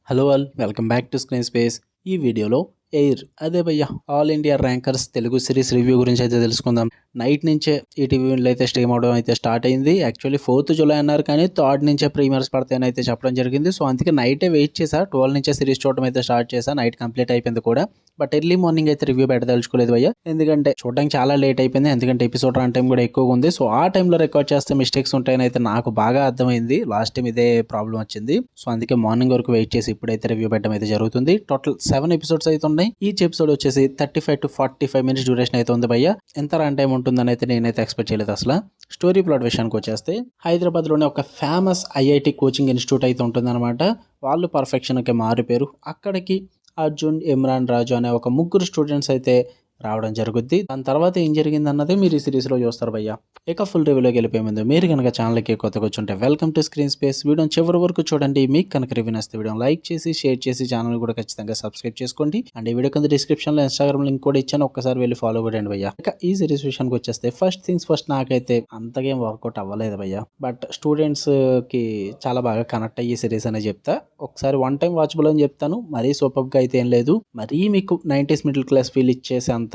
Hello all welcome back to screen space. ఈ వీడియోలో air అదే భయ్య all India rankers Telugu series review గురించి అయితే తెలుసుకుందాం. నైట్ నుంచే ఈటీవీలో అయితే స్ట్రీమ్ అవడం అయితే స్టార్ట్ అయింది. యాక్చువల్లీ 4th జూలై అన్నారు, కానీ 3rd నుంచే ప్రీమియర్స్ పడతాయని అయితే చెప్పడం జరిగింది. సో అందుకే నైటే వెయిట్ చేసా, 12 నుంచే సిరీస్ చూడడం అయితే స్టార్ట్ చేసా. నైట్ కంప్లీట్ అయిపోయింది కూడా, బట్ ఎర్లీ మార్నింగ్ అయితే రివ్యూ పెట్టదలుచుకోలేదు భయ్య, ఎందుకంటే చూడడానికి చాలా లేట్ అయిపోయింది. ఎందుకంటే ఎపిసోడ్ రన్ టైం కూడా ఎక్కువగా ఉంది. సో ఆ టైంలో రికార్డ్ చేస్తే మిస్టేక్స్ ఉంటాయని అయితే నాకు బాగా అర్థమైంది. లాస్ట్ టైం ఇదే ప్రాబ్లం వచ్చింది. సో అందుకే మార్నింగ్ వరకు వెయిట్ చేసి ఇప్పుడైతే రివ్యూ పెట్టడం అయితే జరుగుతుంది. టోటల్ 7 ఎపిసోడ్స్ అయితే ఉన్నాయి. ఈచ్ ఎపిసోడ్ వచ్చేసి 35 to 45 మినిట్స్ డ్యూరేషన్ అయితే ఉంది భయ్య. ఎంత రన్ టైం ఉంటుందని అయితే నేనైతే ఎక్స్పెక్ట్ చేయలేదు అసలు. స్టోరీ ప్లాట్ విషయానికి వచ్చేస్తే, హైదరాబాద్లోనే ఒక ఫేమస్ ఐఐటి కోచింగ్ ఇన్స్టిట్యూట్ అయితే ఉంటుందన్నమాట. వాళ్ళు పర్ఫెక్షన్కి మారిపోయారు. అక్కడికి అర్జున్, ఇమ్రాన్, రాజు అనే ఒక ముగ్గురు స్టూడెంట్స్ అయితే రావడం జరుగుద్ది. దాని తర్వాత ఏం జరిగింది అన్నది మీరు ఈ సిరీస్లో చూస్తారు భయ్య. ఇక ఫుల్ రివ్యూలోకి వెళ్ళిపోయే ముందు మీరు కనుక ఛానల్కి కొత్తగా వచ్చుంటే వెల్కమ్ టు స్క్రీన్ స్పేస్. వీడియోని చివరి వరకు చూడండి. మీకు కనుక రివ్యూ నచ్చితే వీడియో లైక్ చేసి షేర్ చేసి ఛానల్ కూడా ఖచ్చితంగా సబ్స్క్రైబ్ చేసుకోండి. అండ్ ఈ వీడియో కింద డిస్క్రిప్షన్లో ఇన్స్టాగ్రామ్ లింక్ కూడా ఇచ్చాను, ఒక్కసారి వెళ్ళి ఫాలో కొట్టండి భయ్య. ఇక ఈ సిరీస్ విషయానికి వచ్చేస్తే, ఫస్ట్ థింగ్స్ ఫస్ట్, నాకైతే అంతగా వర్కౌట్ అవ్వలేదు భయ్య. బట్ స్టూడెంట్స్కి చాలా బాగా కనెక్ట్ అయ్యే సిరీస్ అనే చెప్తా. ఒకసారి వన్ టైం వాచబుల్ అని చెప్తాను. మరీ సూపర్గా అయితే ఏం లేదు. మరీ మీకు 90s మిడిల్ క్లాస్ ఫీల్ ఇచ్చేసి అంత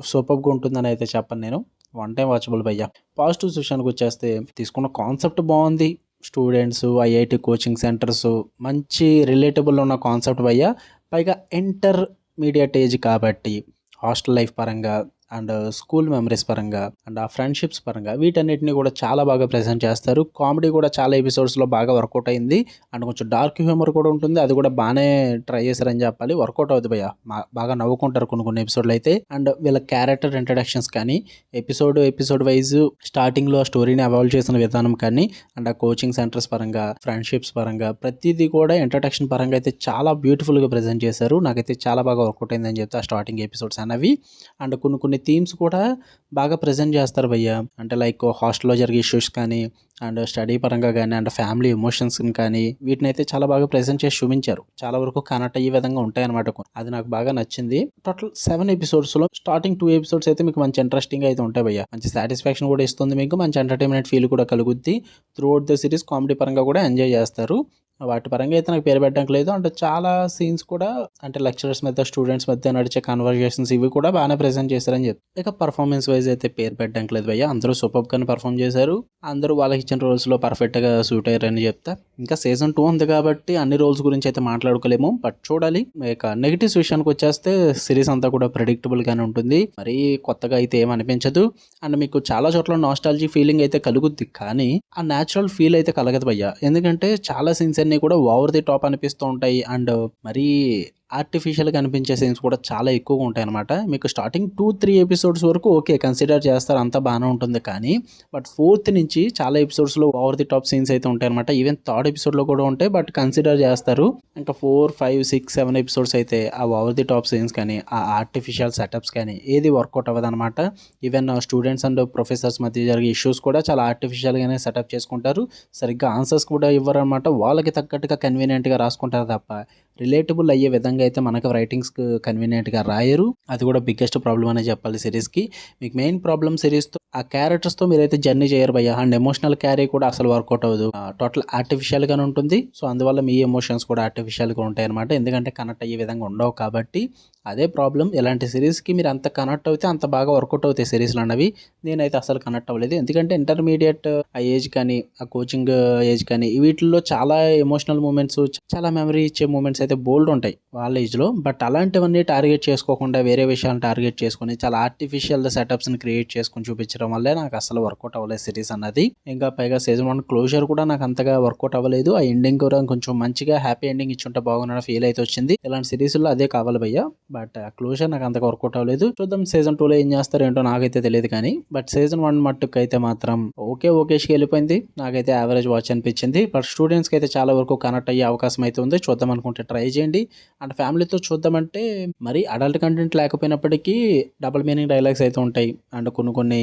సూపర్గా ఉంటుందని అయితే చెప్పను నేను. వన్ టైం వాచబుల్ భయ్య. పాజిటివ్స్ విషయానికి వచ్చేస్తే, తీసుకున్న కాన్సెప్ట్ బాగుంది. స్టూడెంట్స్, ఐఐటి కోచింగ్ సెంటర్స్, మంచి రిలేటబుల్ ఉన్న కాన్సెప్ట్ భయ్య. పైగా ఇంటర్మీడియట్ ఏజ్ కాబట్టి హాస్టల్ లైఫ్ పరంగా అండ్ స్కూల్ మెమరీస్ పరంగా అండ్ ఆ ఫ్రెండ్షిప్స్ పరంగా వీటన్నిటిని కూడా చాలా బాగా ప్రెజెంట్ చేస్తారు. కామెడీ కూడా చాలా ఎపిసోడ్స్లో బాగా వర్కౌట్ అయింది. అండ్ కొంచెం డార్క్ హ్యూమర్ కూడా ఉంటుంది. అది కూడా బాగానే ట్రై చేశారని చెప్పాలి. వర్కౌట్ అవుతుంది భయ్య. బాగా నవ్వుకుంటారు కొన్ని ఎపిసోడ్లు అయితే. అండ్ వీళ్ళ క్యారెక్టర్ ఇంట్రడక్షన్స్ కానీ, ఎపిసోడ్ వైజ్ స్టార్టింగ్లో స్టోరీని అవాల్వ్ చేసిన విధానం కానీ, అండ్ ఆ కోచింగ్ సెంటర్స్ పరంగా, ఫ్రెండ్షిప్స్ పరంగా, ప్రతిదీ కూడా ఇంట్రడక్షన్ పరంగా అయితే చాలా బ్యూటిఫుల్గా ప్రెజెంట్ చేశారు. నాకైతే చాలా బాగా వర్కౌట్ అయిందని చెప్తే ఆ స్టార్టింగ్ ఎపిసోడ్స్ అనేవి. అండ్ కొన్ని థీమ్స్ కూడా బాగా ప్రెజెంట్ చేస్తారు భయ్య. అంటే లైక్ హాస్టల్లో జరిగే ఇష్యూస్ కానీ, అండ్ స్టడీ పరంగా కానీ, అండ్ ఫ్యామిలీ ఎమోషన్స్ కానీ, వీటిని అయితే చాలా బాగా ప్రెజెంట్ చేసి చూపించారు. చాలా వరకు కనెక్ట్ అయ్యే విధంగా ఉంటాయన్నమాట. అది నాకు బాగా నచ్చింది. టోటల్ 7 ఎపిసోడ్స్లో స్టార్టింగ్ 2 ఎపిసోడ్స్ అయితే మీకు మంచి ఇంట్రెస్టింగ్ అయితే ఉంటాయి భయ్య. మంచి సాటిస్ఫాక్షన్ కూడా ఇస్తుంది మీకు. మంచి ఎంటర్టైన్మెంట్ ఫీల్ కూడా కలుగుద్ది. Throughout the series comedy పరంగా కూడా ఎంజాయ్ చేస్తారు. వాటి పరంగా అయితే నాకు పేరు పెట్టడానికి లేదు. అంటే చాలా సీన్స్ కూడా, అంటే లెక్చరర్స్ మధ్య, స్టూడెంట్స్ మధ్య నడిచే కన్వర్జేషన్స్ ఇవి కూడా బాగానే ప్రెజెంట్ చేశారని చెప్పి. ఇక పర్ఫార్మెన్స్ వైజ్ అయితే పేరు పెట్టడానికి లేదు భయ్య. అందరూ సూపర్గానే పర్ఫామ్ చేశారు. అందరూ వాళ్ళకి ఇచ్చిన రోల్స్లో పర్ఫెక్ట్గా సూట్ అయ్యారని చెప్తా. ఇంకా సీజన్ 2 ఉంది కాబట్టి అన్ని రోల్స్ గురించి అయితే మాట్లాడుకోలేము, బట్ చూడాలి. ఇక నెగిటివ్స్ విషయానికి వచ్చేస్తే, సిరీస్ అంతా కూడా ప్రెడిక్టబుల్గానే ఉంటుంది. మరీ కొత్తగా అయితే ఏమనిపించదు. అండ్ మీకు చాలా చోట్ల నాస్టాలజీ ఫీలింగ్ అయితే కలుగుద్ది, కానీ ఆ న్యాచురల్ ఫీల్ అయితే కలగదు భయ్య. ఎందుకంటే చాలా సీన్స్ అన్నీ కూడా ఓవర్ ది టాప్ అనిపిస్తూ ఉంటాయి. అండ్ మరీ ఆర్టిఫిషియల్గా అనిపించే సీన్స్ కూడా చాలా ఎక్కువగా ఉంటాయి అనమాట. మీకు స్టార్టింగ్ 2-3 ఎపిసోడ్స్ వరకు ఓకే, కన్సిడర్ చేస్తారు, అంతా బాగానే ఉంటుంది. కానీ బట్ 4th నుంచి చాలా ఎపిసోడ్స్లో ఓవర్ ది టాప్ సీన్స్ అయితే ఉంటాయి అనమాట. ఈవెన్ 3rd ఎపిసోడ్లో కూడా ఉంటాయి, బట్ కన్సిడర్ చేస్తారు. ఇంకా 4, 5, 6, 7 ఎపిసోడ్స్ అయితే ఆ ఓవర్ ది టాప్ సీన్స్ కానీ, ఆ ఆర్టిఫిషియల్ సెటప్స్ కానీ ఏది వర్కౌట్ అవ్వదు అనమాట. ఈవెన్ స్టూడెంట్స్ అండ్ ప్రొఫెసర్స్ మధ్య జరిగే ఇష్యూస్ కూడా చాలా ఆర్టిఫిషియల్గానే సెటప్ చేసుకుంటారు. సరిగ్గా ఆన్సర్స్ కూడా ఇవ్వరు అనమాట. వాళ్ళకి తగ్గట్టుగా కన్వీనియంట్గా రాసుకుంటారు తప్ప రిలేటబుల్ అయ్యే విధంగా అయితే మనకు రైటింగ్స్కి కన్వీనియంట్గా రాయరు. అది కూడా బిగ్గెస్ట్ ప్రాబ్లం అనే చెప్పాలి సిరీస్కి. మీకు మెయిన్ ప్రాబ్లం సిరీస్తో ఆ క్యారెక్టర్స్తో మీరైతే జర్నీ చేయరు భయ్య. అండ్ ఎమోషనల్ క్యారీ కూడా అసలు వర్కౌట్ అవ్వదు. టోటల్ ఆర్టిఫిషియల్గానే ఉంటుంది. సో అందువల్ల మీ ఎమోషన్స్ కూడా ఆర్టిఫిషియల్గా ఉంటాయి అనమాట. ఎందుకంటే కనెక్ట్ అయ్యే విధంగా ఉండవు కాబట్టి. అదే ప్రాబ్లం. ఇలాంటి సిరీస్కి మీరు అంత కనెక్ట్ అవుతే అంత బాగా వర్కౌట్ అవుతాయి సిరీస్లు అన్నవి. నేనైతే అసలు కనెక్ట్ అవ్వలేదు. ఎందుకంటే ఇంటర్మీడియట్ ఆ ఏజ్ కానీ, ఆ కోచింగ్ ఏజ్ కానీ, వీటిల్లో చాలా ఎమోషనల్ మూమెంట్స్, చాలా మెమరీ ఇచ్చే మూమెంట్స్ అయితే బోల్డ్ ఉంటాయి వాళ్ళ ఏజ్లో. బట్ అలాంటివన్నీ టార్గెట్ చేసుకోకుండా వేరే విషయాలను టార్గెట్ చేసుకొని చాలా ఆర్టిఫిషియల్ సెటప్స్ని క్రియేట్ చేసుకొని చూపించడం వల్లే నాకు అసలు వర్కౌట్ అవ్వలేదు సిరీస్ అన్నది. ఇంకా పైగా సీజన్ 1 క్లోజర్ కూడా నాకు అంతగా వర్కౌట్ అవ్వలేదు. ఆ ఎండింగ్ కూడా కొంచెం మంచిగా హ్యాపీ ఎండింగ్ ఇచ్చుంటే బాగున్న ఫీల్ అయితే వచ్చింది. ఇలాంటి సిరీస్లో అదే కావాలి భయ్య. బట్ ఆ క్లోజర్ నాకు అంతగా వర్కౌట్ అవ్వలేదు. చూద్దాం సీజన్ 2లో ఏం చేస్తారు ఏంటో నాకైతే తెలియదు. కానీ బట్ సీజన్ 1 మట్టుకు అయితే మాత్రం ఓకేష్కి వెళ్ళిపోయింది. నాకైతే యావరేజ్ వాచ్ అనిపించింది. బట్ స్టూడెంట్స్కి అయితే చాలా వరకు కనెక్ట్ అయ్యే అవకాశం అయితే ఉంది. చూద్దాం అనుకుంటే ట్రై చేయండి. అండ్ ఫ్యామిలీతో చూద్దామంటే మరి అడల్ట్ కంటెంట్ లేకపోయినప్పటికీ డబుల్ మీనింగ్ డైలాగ్స్ అయితే ఉంటాయి. అండ్ కొన్ని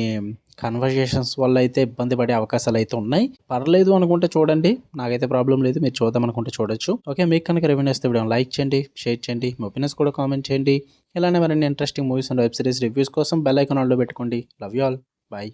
కన్వర్జేషన్స్ వల్ల అయితే ఇబ్బంది పడే అవకాశాలు అయితే ఉన్నాయి. పర్లేదు అనుకుంటే చూడండి, నాకైతే ప్రాబ్లం లేదు. మీరు చూద్దాం అనుకుంటే చూడొచ్చు. ఓకే, మీకు కనుక రివ్యూ ఇస్తే వీడియో లైక్ చేయండి, షేర్ చేయండి, మీ ఒపీనియన్స్ కూడా కామెంట్ చేయండి. ఇలానే మరిన్ని interesting movies and web series reviews కోసం బెల్ ఐకాన్ ఆన్లో పెట్టుకోండి. Love you all. బాయ్.